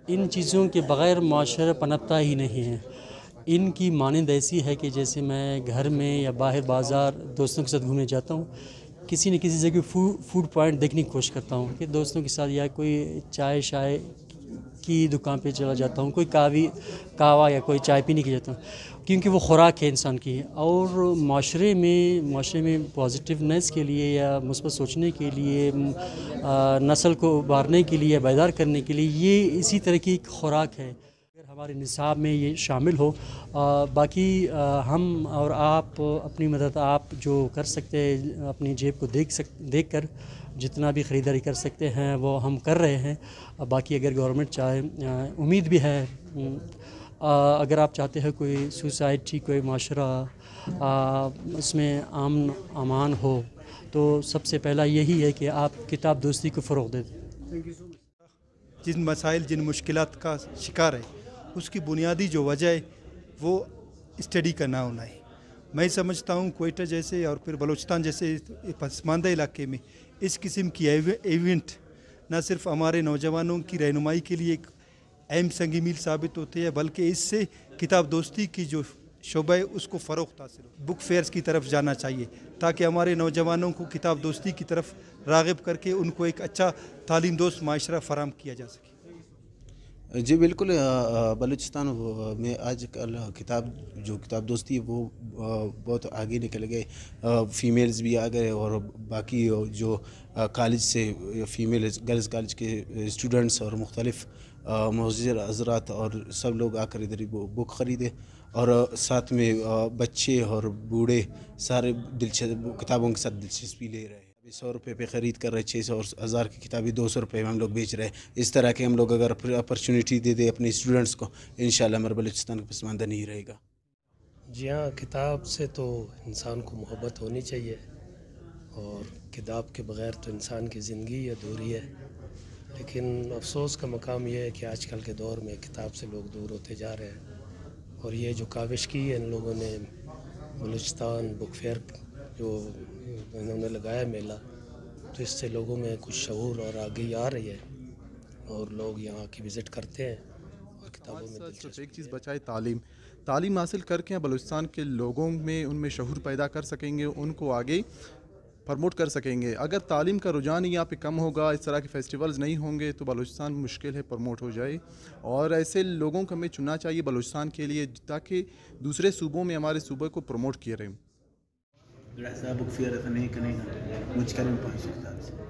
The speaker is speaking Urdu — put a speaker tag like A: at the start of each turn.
A: ان چیزوں کے بغیر معاشرہ پنپتا ہی نہیں ہے۔ ان کی مانند ایسی ہے کہ جیسے میں گھر میں یا باہر بازار دوستوں کے ساتھ گھومنے جاتا ہوں، کسی نہ کسی جگہ فوڈ پوائنٹ دیکھنے کی کوشش کرتا ہوں کہ دوستوں کے ساتھ، یا کوئی چائے کی دکان پہ چلا جاتا ہوں، کوئی کہوہ یا کوئی چائے پینے کی جاتا ہوں، کیونکہ وہ خوراک ہے انسان کی۔ اور معاشرے میں پازیٹیونیس کے لیے یا مثبت سوچنے کے لیے، نسل کو ابھارنے کے لیے، بیدار کرنے کے لیے، یہ اسی طرح کی ایک خوراک ہے۔ اگر ہمارے نصاب میں یہ شامل ہو، باقی ہم اور آپ اپنی مدد آپ جو کر سکتے ہیں اپنی جیب کو دیکھ کر جتنا بھی خریداری کر سکتے ہیں وہ ہم کر رہے ہیں۔ باقی اگر گورنمنٹ چاہے، امید بھی ہے، اگر آپ چاہتے ہیں کوئی سوسائٹی، کوئی معاشرہ اس میں امن امان ہو، تو سب سے پہلا یہی ہے کہ آپ کتاب دوستی کو فروغ دیں۔
B: جن مسائل، جن مشکلات کا شکار ہے، اس کی بنیادی جو وجہ ہے وہ اسٹڈی کا نہ ہونا ہے۔ میں سمجھتا ہوں کوئٹہ جیسے اور پھر بلوچستان جیسے پسماندہ علاقے میں اس قسم کی ایونٹ نہ صرف ہمارے نوجوانوں کی رہنمائی کے لیے ایک اہم سنگ میل ثابت ہوتے ہیں، بلکہ اس سے کتاب دوستی کی جو شعبہ ہے اس کو فروغ حاصل ہو۔ بک فیئرز کی طرف جانا چاہیے تاکہ ہمارے نوجوانوں کو کتاب دوستی کی طرف راغب کر کے ان کو ایک اچھا تعلیم دوست معاشرہ فراہم کیا جا سکے۔
C: جی بالکل، بلوچستان میں آج کل کتاب دوستی ہے وہ بہت آگے نکل گئے، فیمیلز بھی آ گئے، اور باقی جو کالج سے فیمیل گرلز کالج کے اسٹوڈنٹس اور مختلف معزز حضرات اور سب لوگ آ کر ادھر بک خریدے، اور ساتھ میں بچے اور بوڑھے سارے کتابوں کے ساتھ دلچسپی لے رہے ہیں۔ 100 روپے پہ خرید کر رہے، 600 اور 1000 کی کتابیں 200 روپے میں ہم لوگ بیچ رہے ہیں۔ اس طرح کے ہم لوگ اگر اپرچونیٹی دے دیں اپنے اسٹوڈنٹس کو، انشاءاللہ ہمارا بلوچستان کا پسماندہ نہیں رہے گا۔
D: جی ہاں، کتاب سے تو انسان کو محبت ہونی چاہیے، اور کتاب کے بغیر تو انسان کی زندگی ادھوری ہے۔ لیکن افسوس کا مقام یہ ہے کہ آج کل کے دور میں کتاب سے لوگ دور ہوتے جا رہے ہیں، اور یہ جو کاوش کی ہے ان لوگوں نے، بلوچستان بک فیئر جو انہوں نے لگایا میلہ، تو اس سے لوگوں میں کچھ شعور اور آگہی آ رہی ہے، اور لوگ یہاں کی وزٹ کرتے ہیں اور کتابوں میں
E: صرف ایک چیز بچائے، تعلیم حاصل کر کے بلوچستان کے لوگوں میں ان میں شعور پیدا کر سکیں گے، ان کو آگے پروموٹ کر سکیں گے۔ اگر تعلیم کا رجحان یہاں پہ کم ہوگا، اس طرح کے فیسٹیولز نہیں ہوں گے، تو بلوچستان مشکل ہے پروموٹ ہو جائے، اور ایسے لوگوں کو ہمیں چننا چاہیے بلوچستان کے لیے تاکہ دوسرے صوبوں میں ہمارے صوبے کو پروموٹ کیا رہے۔
C: بک فیئر نہیں کرنے کا مجھ کریں 500